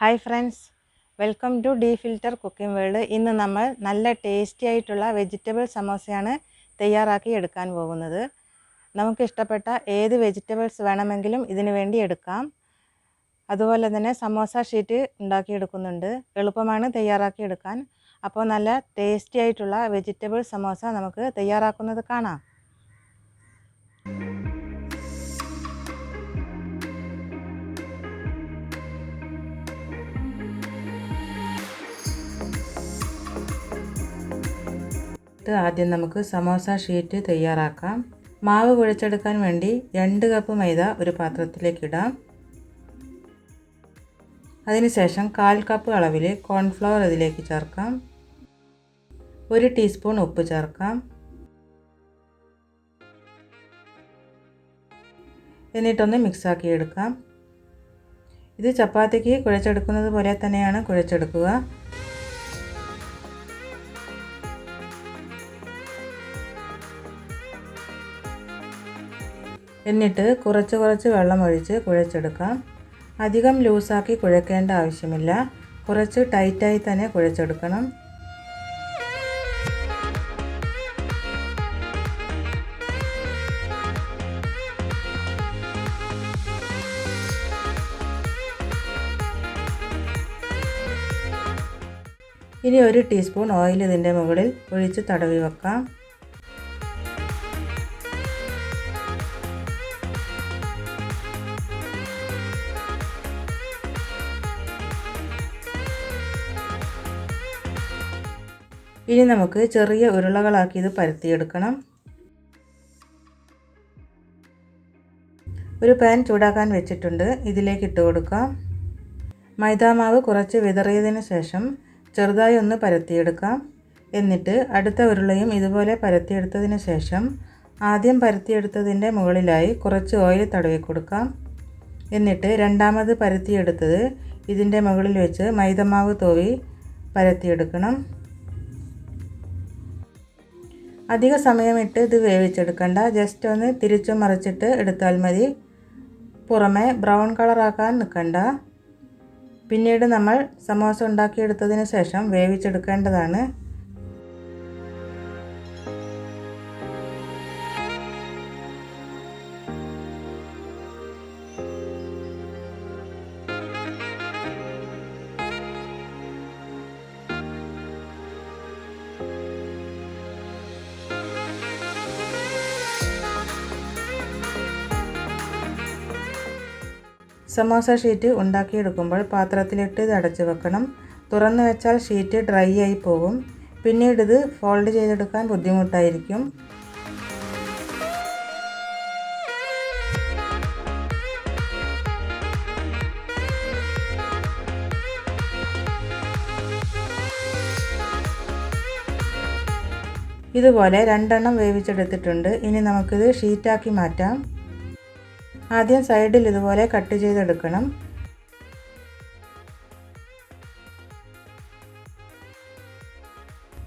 Hi friends, welcome to the filter cooking world. ഇന്ന് നമ്മൾ നല്ല ടേസ്റ്റി ആയിട്ടുള്ള വെജിറ്റബിൾ സമോസയാണ് തയ്യാറാക്കി എടുക്കാൻ പോകുന്നത്. നമുക്ക് ഇഷ്ടപ്പെട്ട ഏത് വെജിറ്റബിൾസ് വേണമെങ്കിലും ഇതിനു വേണ്ടി എടുക്കാം. അതുപോലെ തന്നെ സമോസ ഷീറ്റ് ഉണ്ടാക്കിയെടുക്കുന്നുണ്ട്. എളുപ്പമാണ് തയ്യാറാക്കി എടുക്കാൻ. അപ്പോൾ നല്ല ടേസ്റ്റി ആയിട്ടുള്ള വെജിറ്റബിൾ സമോസ നമുക്ക് തയ്യാറാക്കുന്നത് കാണാം. ആദ്യം നമുക്ക് സമോസ ഷീറ്റ് തയ്യാറാക്കാം. മാവ് കുഴച്ചെടുക്കാൻ വേണ്ടി 2 കപ്പ് മൈദ ഒരു പാത്രത്തിലേക്ക് ഇടാം. അതിനുശേഷം 1/4 കപ്പ് അളവിൽ കോൺഫ്ലവർ ഇതിലേക്ക് ചേർക്കാം. 1 ടീസ്പൂൺ ഉപ്പ് ചേർക്കാം. എന്നിട്ടൊന്ന് മിക്സാക്കി എടുക്കാം. ഇത് ചപ്പാത്തിക്ക് കുഴച്ചെടുക്കുന്നത് പോലെ തന്നെയാണ് കുഴച്ചെടുക്കുക. എന്നിട്ട് കുറച്ച് വെള്ളം ഒഴിച്ച് കുഴച്ചെടുക്കാം. അധികം ലൂസാക്കി കുഴക്കേണ്ട ആവശ്യമില്ല. കുറച്ച് ടൈറ്റായി തന്നെ കുഴച്ചെടുക്കണം. ഇനി 1 ടീസ്പൂൺ ഓയിൽ ഇതിൻ്റെ മുകളിൽ ഒഴിച്ച് തടവി വെക്കാം. ഇനി നമുക്ക് ചെറിയ ഉരുളകളാക്കി ഇത് പരത്തിയെടുക്കണം. ഒരു പാൻ ചൂടാക്കാൻ വെച്ചിട്ടുണ്ട്. ഇതിലേക്ക് ഇട്ട് കൊടുക്കാം. മൈദാമാവ് കുറച്ച് വിതറിയതിന് ശേഷം ചെറുതായി ഒന്ന് പരത്തിയെടുക്കാം. എന്നിട്ട് അടുത്ത ഉരുളയും ഇതുപോലെ പരത്തിയെടുത്തതിന് ശേഷം ആദ്യം പരത്തിയെടുത്തതിൻ്റെ മുകളിലായി കുറച്ച് ഓയിൽ തടവി കൊടുക്കാം. എന്നിട്ട് രണ്ടാമത് പരത്തിയെടുത്തത് ഇതിൻ്റെ മുകളിൽ വെച്ച് മൈദമാവ് തൂവി പരത്തിയെടുക്കണം. അധിക സമയമിട്ട് ഇത് വേവിച്ചെടുക്കണ്ട. ജസ്റ്റ് ഒന്ന് തിരിച്ചു മറിച്ചിട്ട് എടുത്താൽ മതി. പുറമെ ബ്രൗൺ കളറാക്കാൻ നിൽക്കണ്ട. പിന്നീട് നമ്മൾ സമോസ ഉണ്ടാക്കിയെടുത്തതിന് ശേഷം വേവിച്ചെടുക്കേണ്ടതാണ്. സമോസ ഷീറ്റ് ഉണ്ടാക്കിയെടുക്കുമ്പോൾ പാത്രത്തിലിട്ട് ഇത് അടച്ചു വെക്കണം. തുറന്നു വെച്ചാൽ ഷീറ്റ് ഡ്രൈ ആയി പോകും. പിന്നീട് ഇത് ഫോൾഡ് ചെയ്തെടുക്കാൻ ബുദ്ധിമുട്ടായിരിക്കും. ഇതുപോലെ 2 എണ്ണം വേവിച്ചെടുത്തിട്ടുണ്ട്. ഇനി നമുക്കിത് ഷീറ്റാക്കി മാറ്റാം. ആദ്യം സൈഡിൽ ഇതുപോലെ കട്ട് ചെയ്തെടുക്കണം.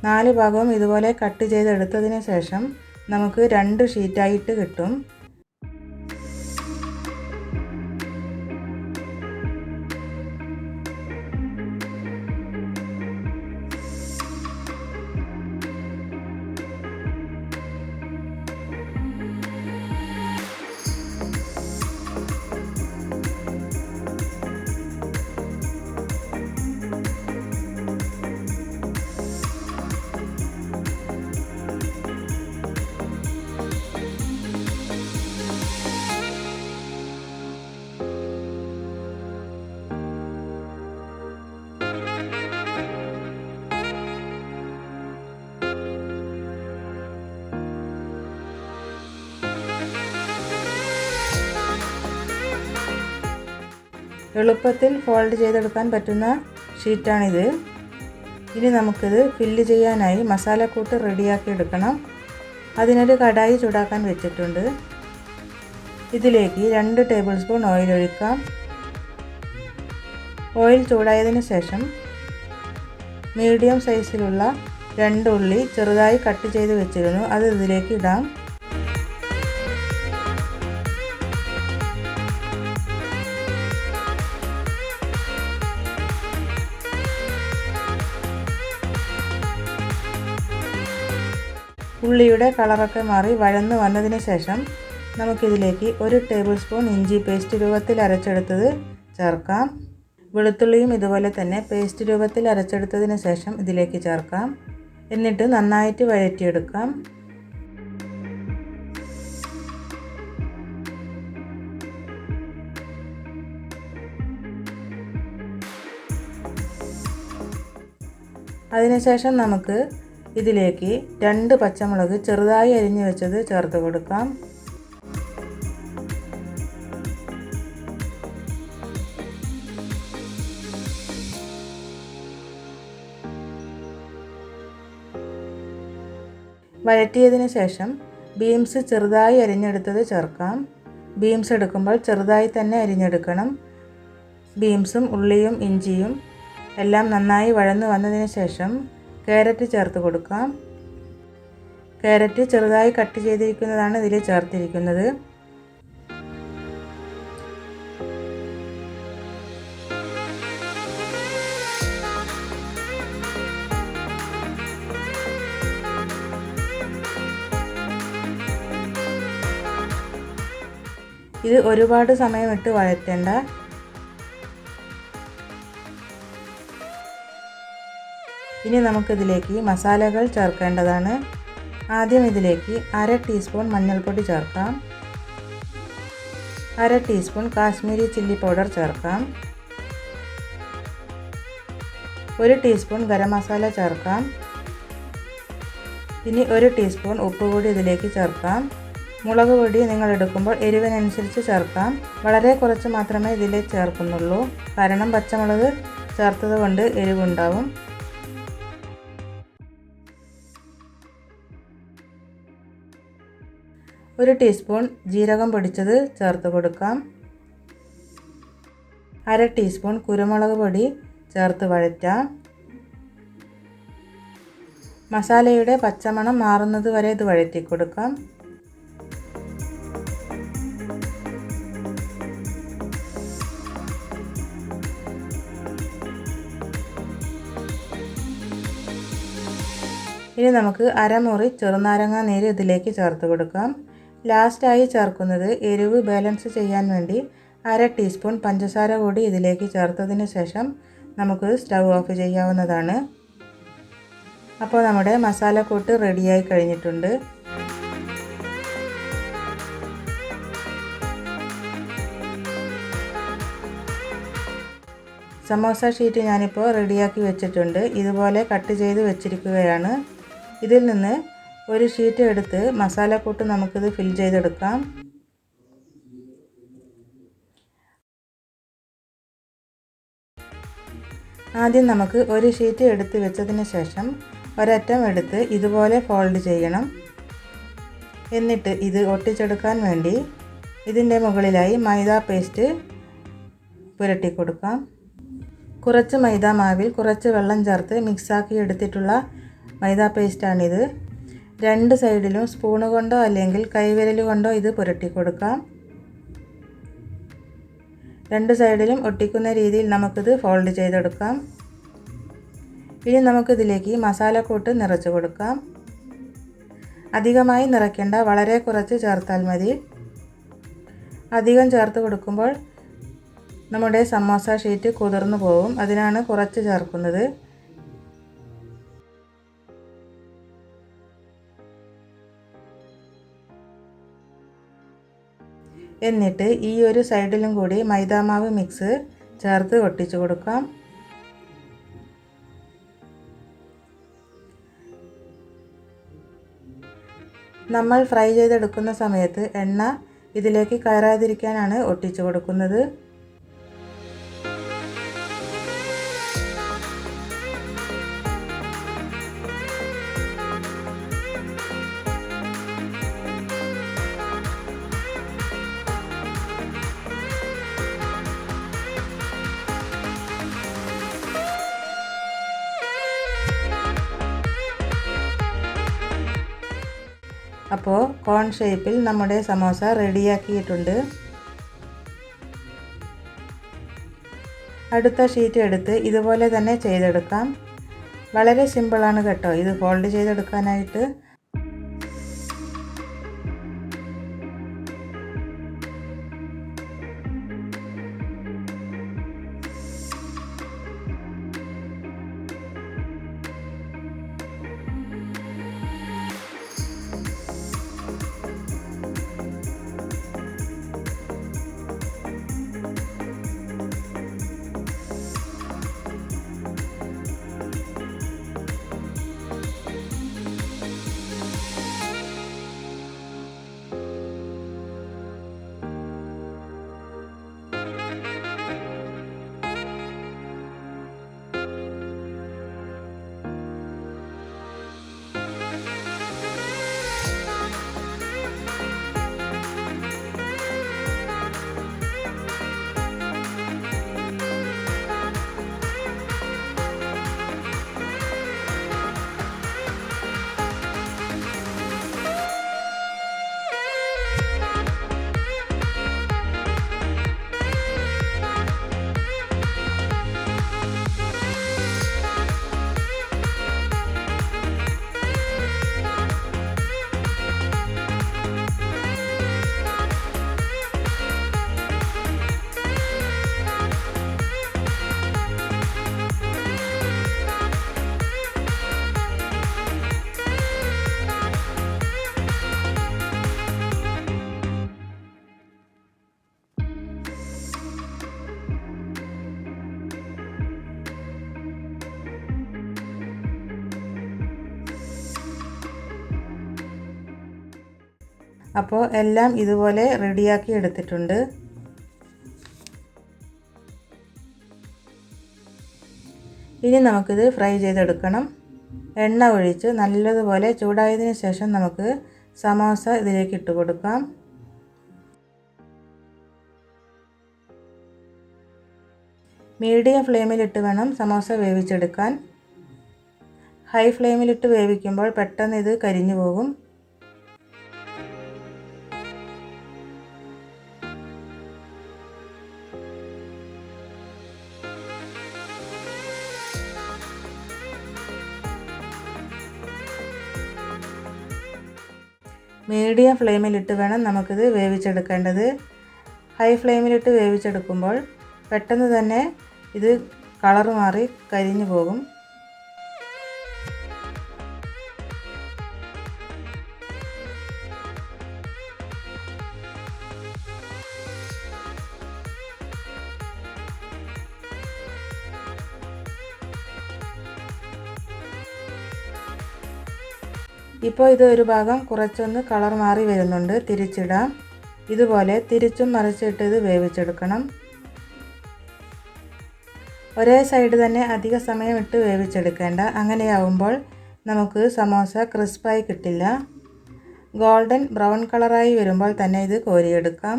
നാല് ഭാഗവും ഇതുപോലെ കട്ട് ചെയ്തെടുത്തതിന് ശേഷം നമുക്ക് 2 ഷീറ്റായിട്ട് കിട്ടും. എളുപ്പത്തിൽ ഫോൾഡ് ചെയ്തെടുക്കാൻ പറ്റുന്ന ഷീറ്റാണിത്. ഇനി നമുക്കിത് ഫില്ല് ചെയ്യാനായി മസാലക്കൂട്ട് റെഡിയാക്കി എടുക്കണം. അതിനൊരു കടായി ചൂടാക്കാൻ വെച്ചിട്ടുണ്ട്. ഇതിലേക്ക് 2 ടേബിൾ സ്പൂൺ ഓയിൽ ഒഴിക്കാം. ഓയിൽ ചൂടായതിനു ശേഷം മീഡിയം സൈസിലുള്ള 2 ഉള്ളി ചെറുതായി കട്ട് ചെയ്ത് വെച്ചിരുന്നു. അത് ഇതിലേക്ക് ഇടാം. ഉള്ളിയുടെ കളറൊക്കെ മാറി വഴന്ന് വന്നതിന് ശേഷം നമുക്കിതിലേക്ക് 1 ടേബിൾ സ്പൂൺ ഇഞ്ചി പേസ്റ്റ് രൂപത്തിൽ അരച്ചെടുത്തത് ചേർക്കാം. വെളുത്തുള്ളിയും ഇതുപോലെ തന്നെ പേസ്റ്റ് രൂപത്തിൽ അരച്ചെടുത്തതിന് ശേഷം ഇതിലേക്ക് ചേർക്കാം. എന്നിട്ട് നന്നായിട്ട് വഴറ്റിയെടുക്കാം. അതിനുശേഷം നമുക്ക് ഇതിലേക്ക് 2 പച്ചമുളക് ചെറുതായി അരിഞ്ഞു വെച്ചത് ചേർത്ത് കൊടുക്കാം. വഴറ്റിയതിന് ശേഷം ബീൻസ് ചെറുതായി അരിഞ്ഞെടുത്തത് ചേർക്കാം. ബീൻസ് എടുക്കുമ്പോൾ ചെറുതായി തന്നെ അരിഞ്ഞെടുക്കണം. ബീൻസും ഉള്ളിയും ഇഞ്ചിയും എല്ലാം നന്നായി വഴന്നു വന്നതിന് ശേഷം ക്യാരറ്റ് ചേർത്ത് കൊടുക്കാം. ക്യാരറ്റ് ചെറുതായി കട്ട് ചെയ്തിരിക്കുന്നതാണ് ഇതിൽ ചേർത്തിരിക്കുന്നത്. ഇത് ഒരുപാട് സമയമിട്ട് വഴറ്റേണ്ട. ഇനി നമുക്കിതിലേക്ക് മസാലകൾ ചേർക്കേണ്ടതാണ്. ആദ്യം ഇതിലേക്ക് 1/2 ടീസ്പൂൺ മഞ്ഞൾപ്പൊടി ചേർക്കാം. 1/2 ടീസ്പൂൺ കാശ്മീരി ചില്ലി പൗഡർ ചേർക്കാം. 1 ടീസ്പൂൺ ഗരം മസാല ചേർക്കാം. ഇനി 1 ടീസ്പൂൺ ഉപ്പ് കൂടി ഇതിലേക്ക് ചേർക്കാം. മുളക് പൊടി നിങ്ങൾ എടുക്കുമ്പോൾ എരിവിനനുസരിച്ച് ചേർക്കാം. വളരെ കുറച്ച് മാത്രമേ ഇതിൽ ചേർക്കുന്നുള്ളൂ, കാരണം പച്ചമുളക് ചേർത്തത് കൊണ്ട് എരിവുണ്ടാവും. ഒരു ടീസ്പൂൺ ജീരകം പൊടിച്ചത് ചേർത്ത് കൊടുക്കാം. 1/2 ടീസ്പൂൺ കുരുമുളക് പൊടി ചേർത്ത് വഴറ്റാം. മസാലയുടെ പച്ചമണം മാറുന്നത് വരെ ഇത് വഴറ്റി കൊടുക്കാം. ഇനി നമുക്ക് അരമുറി ചെറുനാരങ്ങ നീര് ഇതിലേക്ക് ചേർത്ത് കൊടുക്കാം. ലാസ്റ്റായി ചേർക്കുന്നത് എരിവ് ബാലൻസ് ചെയ്യാൻ വേണ്ടി 1/2 ടീസ്പൂൺ പഞ്ചസാര കൂടി ഇതിലേക്ക് ചേർത്തതിന് ശേഷം നമുക്ക് സ്റ്റൗ ഓഫ് ചെയ്യാവുന്നതാണ്. അപ്പോൾ നമ്മുടെ മസാലക്കൂട്ട് റെഡിയായി കഴിഞ്ഞിട്ടുണ്ട്. സമോസ ഷീറ്റ് ഞാനിപ്പോൾ റെഡിയാക്കി വെച്ചിട്ടുണ്ട്. ഇതുപോലെ കട്ട് ചെയ്ത് വെച്ചിരിക്കുകയാണ്. ഇതിൽ നിന്ന് ഒരു ഷീറ്റ് എടുത്ത് മസാലക്കൂട്ട് നമുക്കിത് ഫിൽ ചെയ്തെടുക്കാം. ആദ്യം നമുക്ക് ഒരു ഷീറ്റ് എടുത്ത് വെച്ചതിന് ശേഷം ഒരറ്റം എടുത്ത് ഇതുപോലെ ഫോൾഡ് ചെയ്യണം. എന്നിട്ട് ഇത് ഒട്ടിച്ചെടുക്കാൻ വേണ്ടി ഇതിൻ്റെ മുകളിലായി മൈദ പേസ്റ്റ് പുരട്ടി കൊടുക്കാം. കുറച്ച് മൈദ മാവിൽ കുറച്ച് വെള്ളം ചേർത്ത് മിക്സാക്കി എടുത്തിട്ടുള്ള മൈദ പേസ്റ്റാണിത്. 2 സൈഡിലും സ്പൂണ് കൊണ്ടോ അല്ലെങ്കിൽ കൈവിരൽ കൊണ്ടോ ഇത് പുരട്ടി കൊടുക്കാം. 2 സൈഡിലും ഒട്ടിക്കുന്ന രീതിയിൽ നമുക്കിത് ഫോൾഡ് ചെയ്തെടുക്കാം. ഇനി നമുക്കിതിലേക്ക് മസാലക്കൂട്ട് നിറച്ച് കൊടുക്കാം. അധികമായി നിറയ്ക്കേണ്ട, വളരെ കുറച്ച് ചേർത്താൽ മതി. അധികം ചേർത്ത് കൊടുക്കുമ്പോൾ നമ്മുടെ സമോസ ഷീറ്റ് കുതിർന്നു പോകും. അതിനാണ് കുറച്ച് ചേർക്കുന്നത്. എന്നിട്ട് ഈ ഒരു സൈഡിലും കൂടി മൈദാമാവ് മിക്സ് ചേർത്ത് ഒട്ടിച്ചു കൊടുക്കാം. നമ്മൾ ഫ്രൈ ചെയ്തെടുക്കുന്ന സമയത്ത് എണ്ണ ഇതിലേക്ക് കയറാതിരിക്കാനാണ് ഒട്ടിച്ചു കൊടുക്കുന്നത്. അപ്പോൾ കോൺ ഷേപ്പിൽ നമ്മുടെ സമോസ റെഡിയാക്കിയിട്ടുണ്ട്. അടുത്ത ഷീറ്റ് എടുത്ത് ഇതുപോലെ തന്നെ ചെയ്തെടുക്കാം. വളരെ സിമ്പിളാണ് കേട്ടോ ഇത് ഫോൾഡ് ചെയ്തെടുക്കാനായിട്ട്. അപ്പോൾ എല്ലാം ഇതുപോലെ റെഡിയാക്കി എടുത്തിട്ടുണ്ട്. ഇനി നമുക്കിത് ഫ്രൈ ചെയ്തെടുക്കണം. എണ്ണ ഒഴിച്ച് നല്ലതുപോലെ ചൂടായതിനു ശേഷം നമുക്ക് സമോസ ഇതിലേക്ക് ഇട്ട് കൊടുക്കാം. മീഡിയം ഫ്ലെയിമിലിട്ട് വേണം സമോസ വേവിച്ചെടുക്കാൻ. ഹൈ ഫ്ലെയിമിലിട്ട് വേവിക്കുമ്പോൾ പെട്ടെന്ന് ഇത് കരിഞ്ഞു പോകും. മീഡിയം ഫ്ലെയിമിലിട്ട് വേണം നമുക്കിത് വേവിച്ചെടുക്കേണ്ടത്. ഹൈ ഫ്ലെയിമിലിട്ട് വേവിച്ചെടുക്കുമ്പോൾ പെട്ടെന്ന് തന്നെ ഇത് കളർ മാറി കരിഞ്ഞു പോകും. ഇപ്പോൾ ഇത് ഒരു ഭാഗം കുറച്ചൊന്ന് കളർ മാറി വരുന്നുണ്ട്. തിരിച്ചിടാം. ഇതുപോലെ തിരിച്ചും മറിച്ചിട്ട് ഇത് വേവിച്ചെടുക്കണം. ഒരേ സൈഡ് തന്നെ അധിക സമയം ഇട്ട് വേവിച്ചെടുക്കേണ്ട. അങ്ങനെയാവുമ്പോൾ നമുക്ക് സമോസ ക്രിസ്പായി കിട്ടില്ല. ഗോൾഡൻ ബ്രൗൺ കളറായി വരുമ്പോൾ തന്നെ ഇത് കോരിയെടുക്കാം.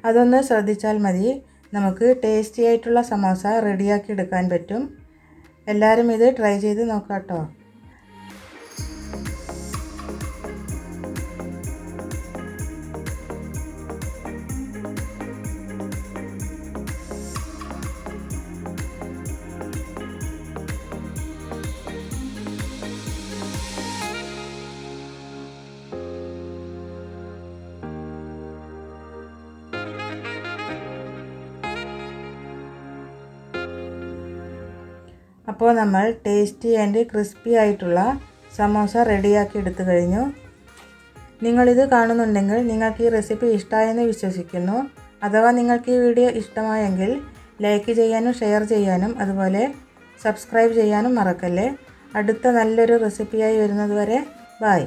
അതൊന്ന് ശ്രദ്ധിച്ചാൽ മതി. നമുക്ക് ടേസ്റ്റി ആയിട്ടുള്ള സമോസ റെഡിയാക്കി എടുക്കാൻ പറ്റും. എല്ലാവരും ഇത് ട്രൈ ചെയ്ത് നോക്കാം കേട്ടോ. അപ്പോൾ നമ്മൾ ടേസ്റ്റി ആൻഡ് ക്രിസ്പി ആയിട്ടുള്ള സമോസ റെഡിയാക്കി എടുത്തു കഴിഞ്ഞു. നിങ്ങളിത് കാണുന്നുണ്ടെങ്കിൽ നിങ്ങൾക്ക് ഈ റെസിപ്പി ഇഷ്ടമായെന്ന് വിശ്വസിക്കുന്നു. അഥവാ നിങ്ങൾക്ക് ഈ വീഡിയോ ഇഷ്ടമായെങ്കിൽ ലൈക്ക് ചെയ്യാനും ഷെയർ ചെയ്യാനും അതുപോലെ സബ്സ്ക്രൈബ് ചെയ്യാനും മറക്കല്ലേ. അടുത്ത നല്ലൊരു റെസിപ്പിയായി വരുന്നത് വരെ ബൈ.